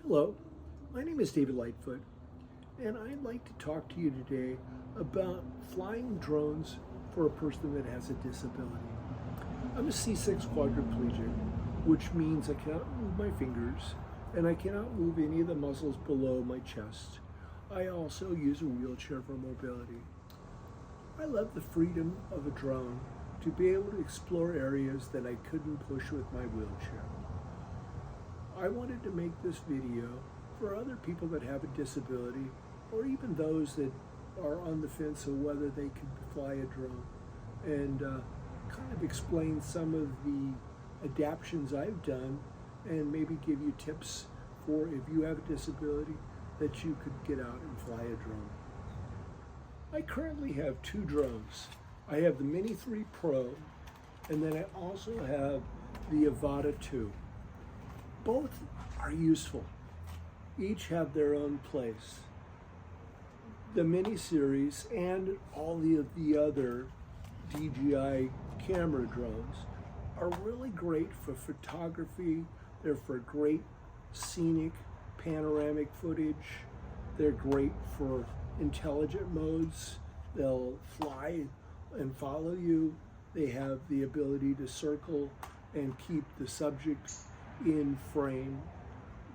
Hello, my name is David Lightfoot, and I'd like to talk to you today about flying drones for a person that has a disability. I'm a C6 quadriplegic, which means I cannot move my fingers and I cannot move any of the muscles below my chest. I also use a wheelchair for mobility. I love the freedom of a drone to be able to explore areas that I couldn't push with my wheelchair. I wanted to make this video for other people that have a disability, or even those that are on the fence of whether they can fly a drone, and kind of explain some of the adaptations I've done and maybe give you tips for if you have a disability that you could get out and fly a drone. I currently have two drones. I have the Mini 3 Pro, and then I also have the Avata 2. Both are useful. Each have their own place. The Mini series and all of the other DJI camera drones are really great for photography. They're for great scenic panoramic footage. They're great for intelligent modes. They'll fly and follow you. They have the ability to circle and keep the subject in frame.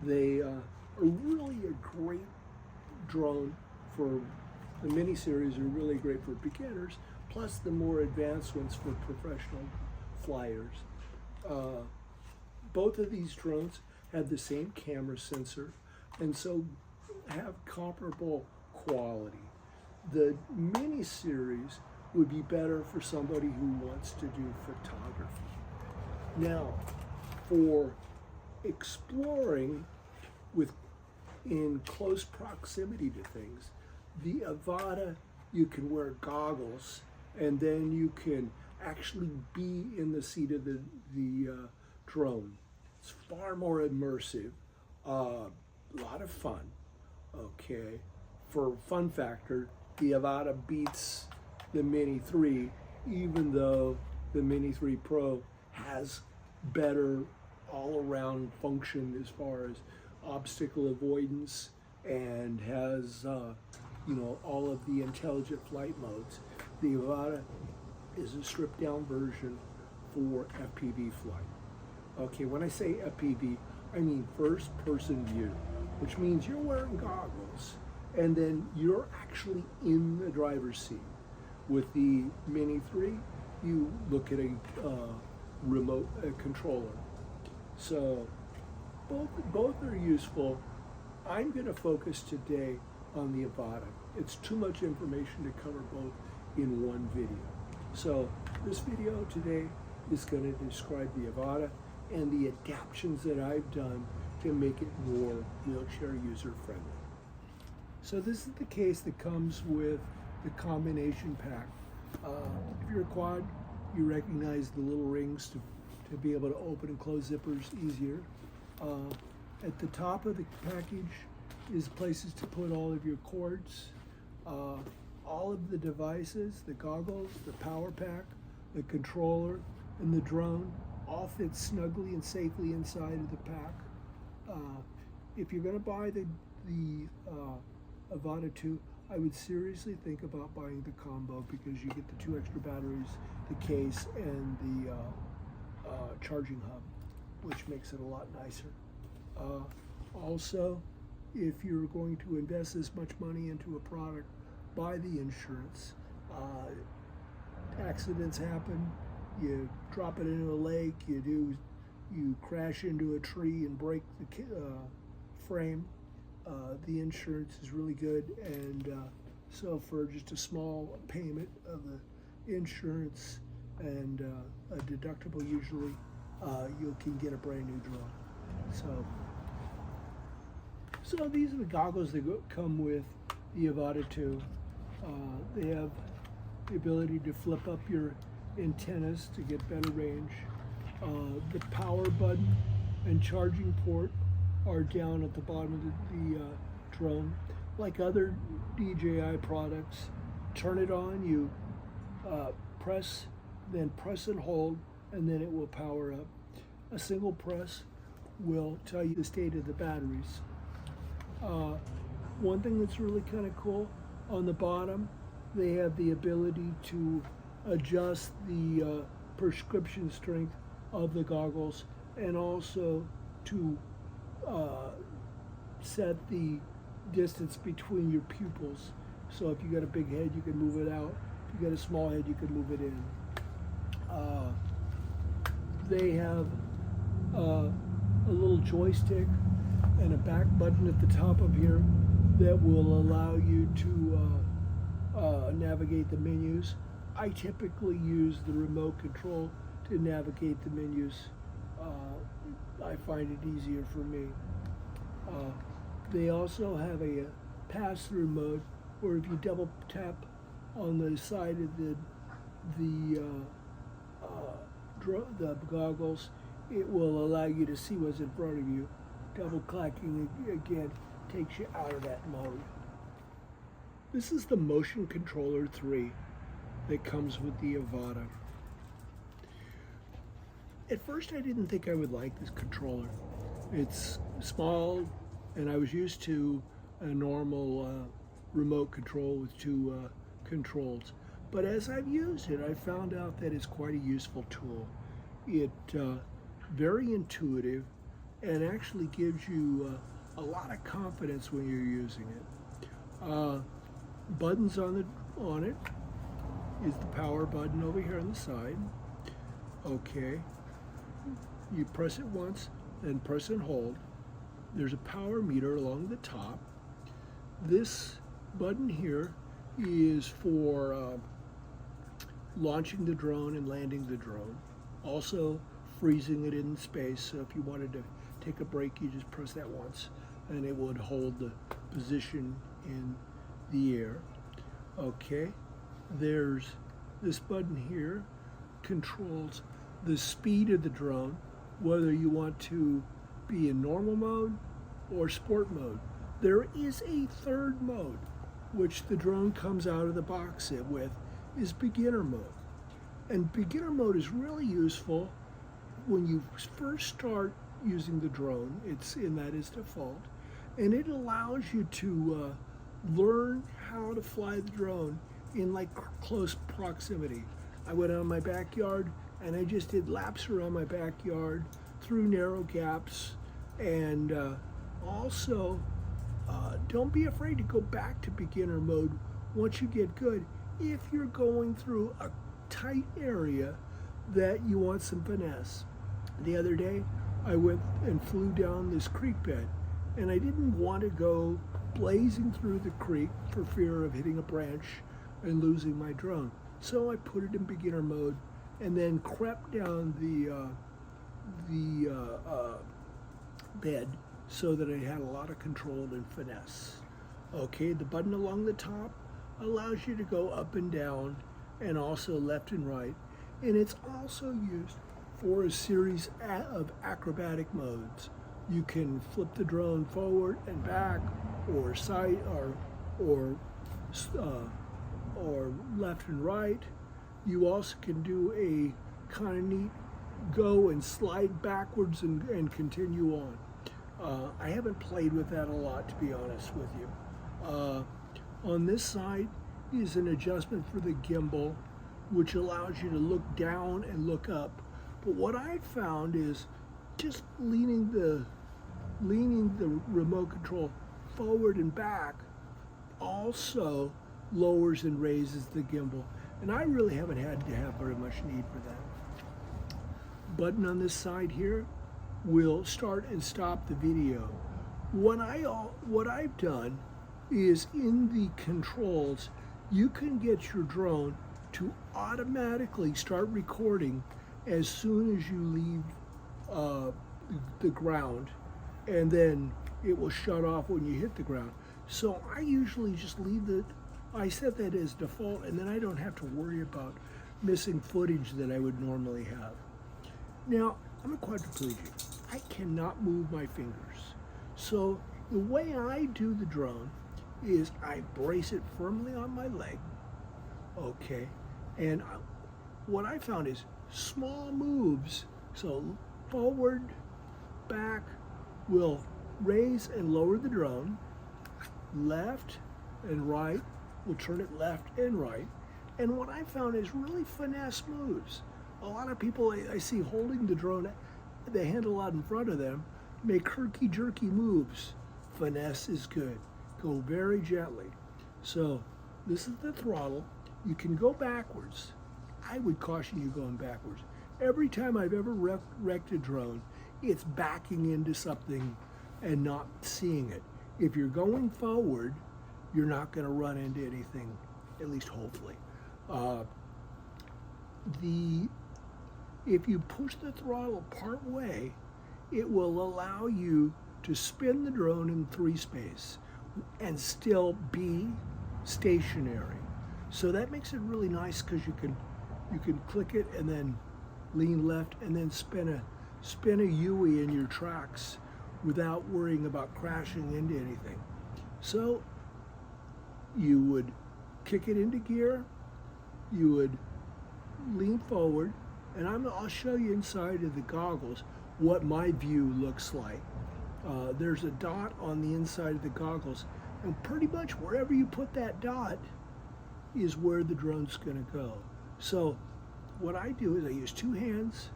They are really a great drone for the Mini series, are really great for beginners, plus the more advanced ones for professional flyers. Both of these drones have the same camera sensor and so have comparable quality. The Mini series would be better for somebody who wants to do photography. Now, for exploring in close proximity to things, the Avata, you can wear goggles and then you can actually be in the seat of the drone. It's far more immersive, a lot of fun. Okay, for fun factor, the Avata beats the Mini 3, even though the Mini 3 Pro has better all-around function as far as obstacle avoidance and has all of the intelligent flight modes. The Avata is a stripped-down version for FPV flight. Okay, when I say FPV, I mean first-person view, which means you're wearing goggles and then you're actually in the driver's seat. With the Mini 3, you look at a remote controller. So both are useful. I'm going to focus today on the Avata. It's too much information to cover both in one video. So this video today is going to describe the Avata and the adaptations that I've done to make it more wheelchair user friendly. So this is the case that comes with the combination pack. If you're a quad, you recognize the little rings to be able to open and close zippers easier. At the top of the package is places to put all of your cords, all of the devices, the goggles, the power pack, the controller, and the drone all fit snugly and safely inside of the pack. If you're going to buy the Avata 2, I would seriously think about buying the combo because you get the 2 extra batteries, the case, and the charging hub, which makes it a lot nicer. Also, if you're going to invest this much money into a product, buy the insurance. Accidents happen. You drop it into a lake. You crash into a tree and break the frame. The insurance is really good, and so for just a small payment of the insurance and a deductible usually, you can get a brand new drone. So these are the goggles that come with the Avata 2. They have the ability to flip up your antennas to get better range. The power button and charging port are down at the bottom of the drone. Like other DJI products, turn it on, you press and hold, and then it will power up. A single press will tell you the state of the batteries. One thing that's really kind of cool, on the bottom, they have the ability to adjust the prescription strength of the goggles, and also to set the distance between your pupils. So if you got a big head, you can move it out. If you got a small head, you can move it in. They have a little joystick and a back button at the top of here that will allow you to navigate the menus. I typically use the remote control to navigate the menus. I find it easier for me. They also have a pass-through mode where if you double tap on the side of the goggles, it will allow you to see what's in front of you. Double clicking again takes you out of that mode. This is the Motion Controller 3 that comes with the Avata. At first I didn't think I would like this controller. It's small, and I was used to a normal remote control with two controls. But as I've used it, I found out that it's quite a useful tool. It very intuitive, and actually gives you a lot of confidence when you're using it. Buttons on it is the power button over here on the side. Okay, you press it once, then press and hold. There's a power meter along the top. This button here is for launching the drone and landing the drone. Also freezing it in space, so if you wanted to take a break, you just press that once and it would hold the position in the air. Okay, there's this button here, controls the speed of the drone, whether you want to be in normal mode or sport mode. There is a third mode, which the drone comes out of the box with, is beginner mode. And beginner mode is really useful when you first start using the drone. It's in that is default, and it allows you to learn how to fly the drone in like close proximity. I went out in my backyard and I just did laps around my backyard through narrow gaps, and also don't be afraid to go back to beginner mode once you get good if you're going through a tight area that you want some finesse. The other day I went and flew down this creek bed, and I didn't want to go blazing through the creek for fear of hitting a branch and losing my drone. So I put it in beginner mode and then crept down the bed so that I had a lot of control and finesse. Okay, the button along the top allows you to go up and down and also left and right. And it's also used for a series of acrobatic modes. You can flip the drone forward and back, or side, or left and right. You also can do a kind of neat go and slide backwards and continue on. I haven't played with that a lot, to be honest with you. On this side is an adjustment for the gimbal, which allows you to look down and look up. But what I found is just leaning the remote control forward and back also lowers and raises the gimbal. And I really haven't had to have very much need for that. Button on this side here will start and stop the video. What I've done is, in the controls, you can get your drone to automatically start recording as soon as you leave the ground, and then it will shut off when you hit the ground. So I usually just I set that as default, and then I don't have to worry about missing footage that I would normally have. Now, I'm a quadriplegic. I cannot move my fingers. So the way I do the drone is I brace it firmly on my leg, okay? And what I found is small moves, so forward, back, will raise and lower the drone. left and right. We'll turn it left and right. And what I found is really finesse moves. A lot of people I see holding the drone, the handle out in front of them, make herky-jerky moves. Finesse is good. Go very gently. So this is the throttle. You can go backwards. I would caution you going backwards. Every time I've ever wrecked a drone, it's backing into something and not seeing it. If you're going forward, you're not going to run into anything, at least hopefully. If you push the throttle part way, it will allow you to spin the drone in 3 space and still be stationary. So that makes it really nice because you can click it and then lean left and then spin a U-ey in your tracks without worrying about crashing into anything. So you would kick it into gear, you would lean forward, and I'll show you inside of the goggles what my view looks like. There's a dot on the inside of the goggles, and pretty much wherever you put that dot is where the drone's going to go. So what I do is I use 2 hands.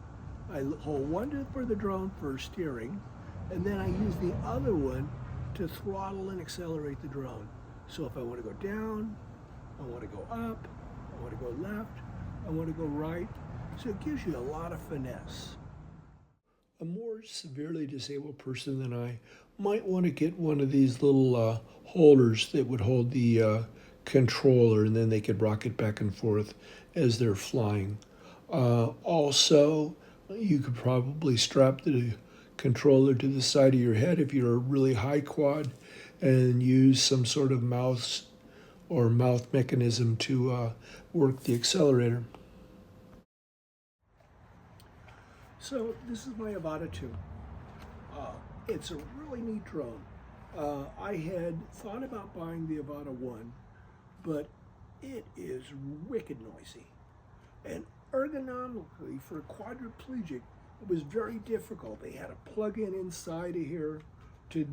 I hold one for the drone for steering, and then I use the other one to throttle and accelerate the drone. So if I want to go down, I want to go up, I want to go left, I want to go right. So it gives you a lot of finesse. A more severely disabled person than I might want to get one of these little holders that would hold the controller, and then they could rock it back and forth as they're flying. Also, you could probably strap the controller to the side of your head if you're a really high quad and use some sort of mouse or mouth mechanism to work the accelerator. So this is my Avata 2. It's a really neat drone. I had thought about buying the Avata 1, but it is wicked noisy. And ergonomically, for a quadriplegic, it was very difficult. They had to plug in inside of here to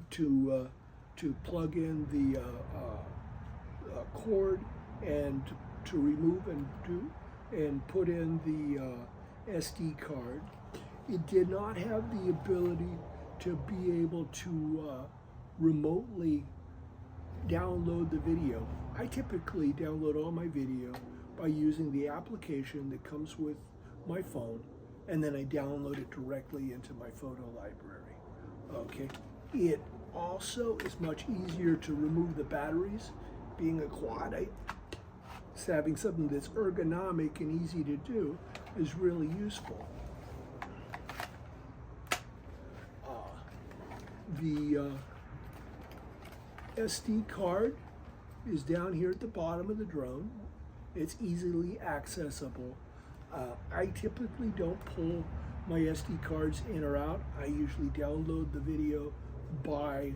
plug in the cord and to remove and put in the SD card. It did not have the ability to be able to remotely download the video. I typically download all my video by using the application that comes with my phone, and then I download it directly into my photo library. Okay. It also is much easier to remove the batteries. Being a quad, having something that's ergonomic and easy to do is really useful. The SD card is down here at the bottom of the drone. It's easily accessible. I typically don't pull my SD cards in or out. I usually download the video by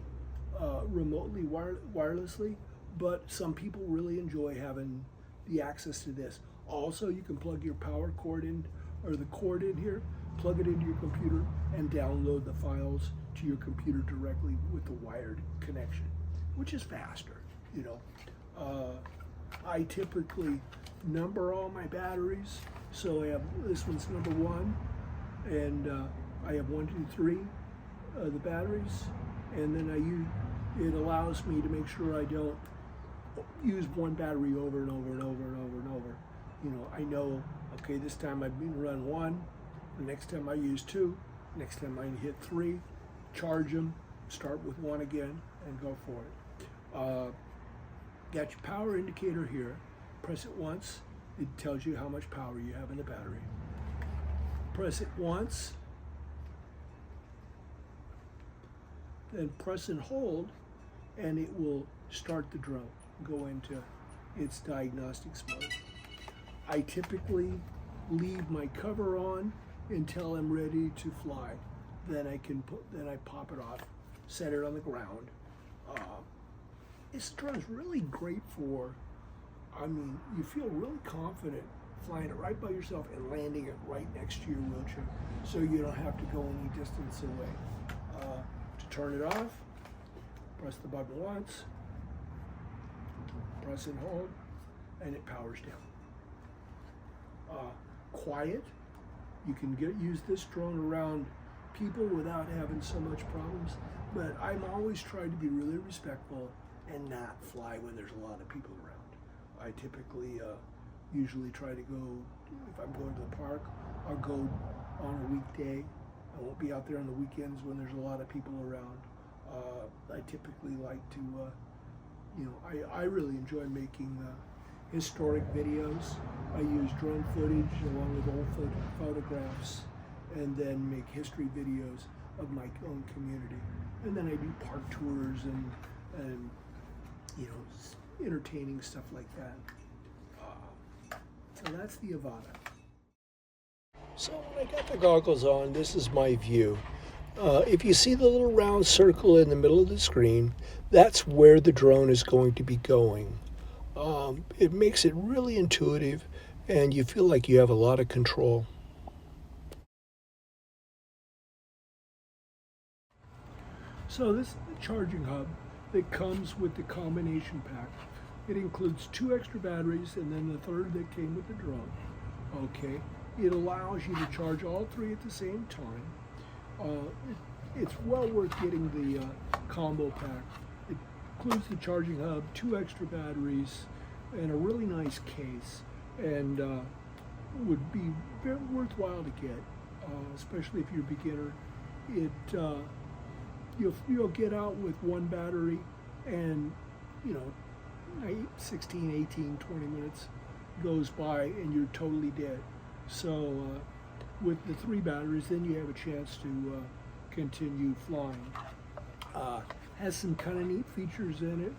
remotely wirelessly, but some people really enjoy having the access to this. Also, you can plug your power cord in, or the cord in here, plug it into your computer, and download the files to your computer directly with the wired connection, which is faster, you know. I typically number all my batteries, so I have, this one's number 1, and I have 1, 2, 3, the batteries, and then it allows me to make sure I don't use one battery over and over and over and over and over. You know, I know, okay, this time I've been run 1, the next time I use 2, next time I hit 3, charge them, start with 1 again, and go for it. Got your power indicator here. Press it once, it tells you how much power you have in the battery. Press it once, then press and hold, and it will start the drone, go into its diagnostics mode. I typically leave my cover on until I'm ready to fly. Then I pop it off, set it on the ground. This drone is really great for, I mean, you feel really confident flying it right by yourself and landing it right next to your wheelchair, so you don't have to go any distance away. To turn it off, press the button once, press and hold, and it powers down. Quiet, you can use this drone around people without having so much problems, but I'm always trying to be really respectful and not fly when there's a lot of people around. I typically usually try to go, if I'm going to the park, I'll go on a weekday. I won't be out there on the weekends when there's a lot of people around. I typically like to, I really enjoy making historic videos. I use drone footage along with old photographs, and then make history videos of my own community. And then I do park tours and entertaining stuff like that. So that's the Avata. So when I got the goggles on, this is my view. If you see the little round circle in the middle of the screen, that's where the drone is going to be going. It makes it really intuitive, and you feel like you have a lot of control. So this is the charging hub that comes with the combination pack. It includes 2 extra batteries and then the third that came with the drone. Okay, it allows you to charge all 3 at the same time. It's well worth getting the combo pack. It includes the charging hub, 2 extra batteries, and a really nice case, and would be very worthwhile to get, especially if you're a beginner. You'll get out with 1 battery, and 16, 18, 20 minutes goes by and you're totally dead. So with the 3 batteries, then you have a chance to continue flying. Has some kind of neat features in it.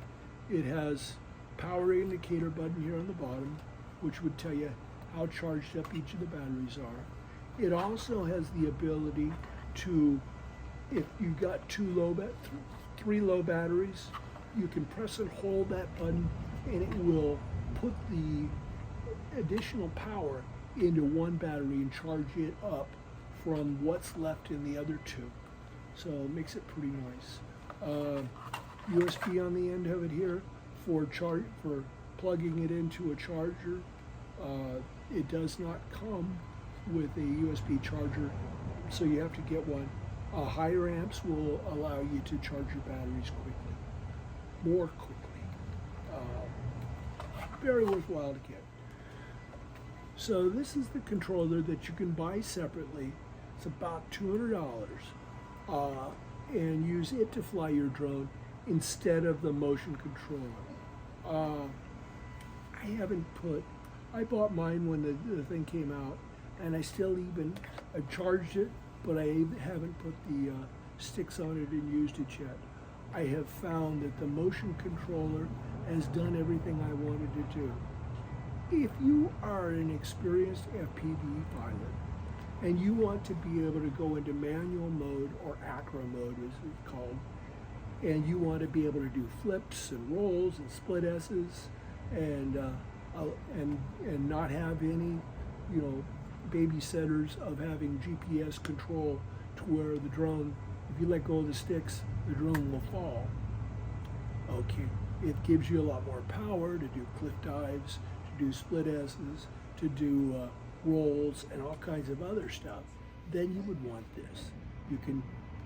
It has power indicator button here on the bottom, which would tell you how charged up each of the batteries are. It also has the ability to, if you've got 3 low batteries, you can press and hold that button and it will put the additional power into 1 battery and charge it up from what's left in the other 2. So it makes it pretty nice. USB on the end of it here for plugging it into a charger. It does not come with a USB charger, so you have to get one. Higher amps will allow you to charge your batteries more quickly. Very worthwhile to get. So this is the controller that you can buy separately. It's about $200, and use it to fly your drone instead of the motion controller. I bought mine when the thing came out, and I charged it, but I haven't put the sticks on it and used it yet. I have found that the motion controller has done everything I wanted to do. If you are an experienced FPV pilot and you want to be able to go into manual mode, or acro mode as it's called, and you want to be able to do flips and rolls and split S's and not have any, babysitters of having GPS control to where the drone, if you let go of the sticks, the drone will fall. Okay, it gives you a lot more power to do cliff dives, to do split S's, to do rolls and all kinds of other stuff. Then you would want this.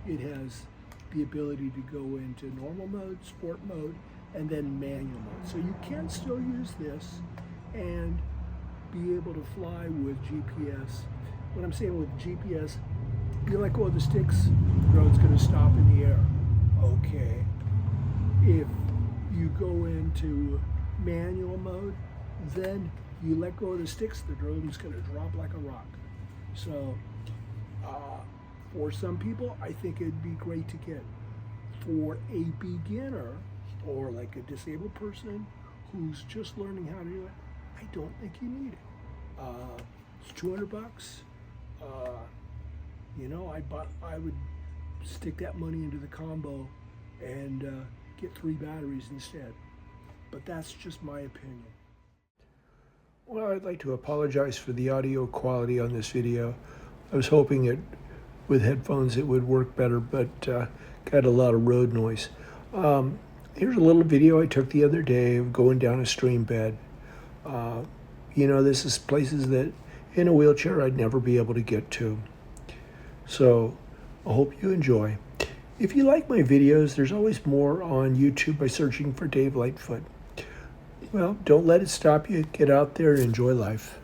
It has the ability to go into normal mode, sport mode, and then manual mode. So you can still use this and be able to fly with GPS. What I'm saying with GPS, you let go of the sticks, the drone's going to stop in the air. Okay. If you go into manual mode, then you let go of the sticks, the drone's going to drop like a rock. So for some people, I think it'd be great to get. For a beginner or like a disabled person who's just learning how to do it, I don't think you need it. It's $200. I would stick that money into the combo and get 3 batteries instead. But that's just my opinion. Well, I'd like to apologize for the audio quality on this video. I was hoping with headphones it would work better, but got a lot of road noise. Here's a little video I took the other day of going down a stream bed. This is places that in a wheelchair I'd never be able to get to. So I hope you enjoy. If you like my videos, there's always more on YouTube by searching for Dave Lightfoot. Well, don't let it stop you. Get out there and enjoy life.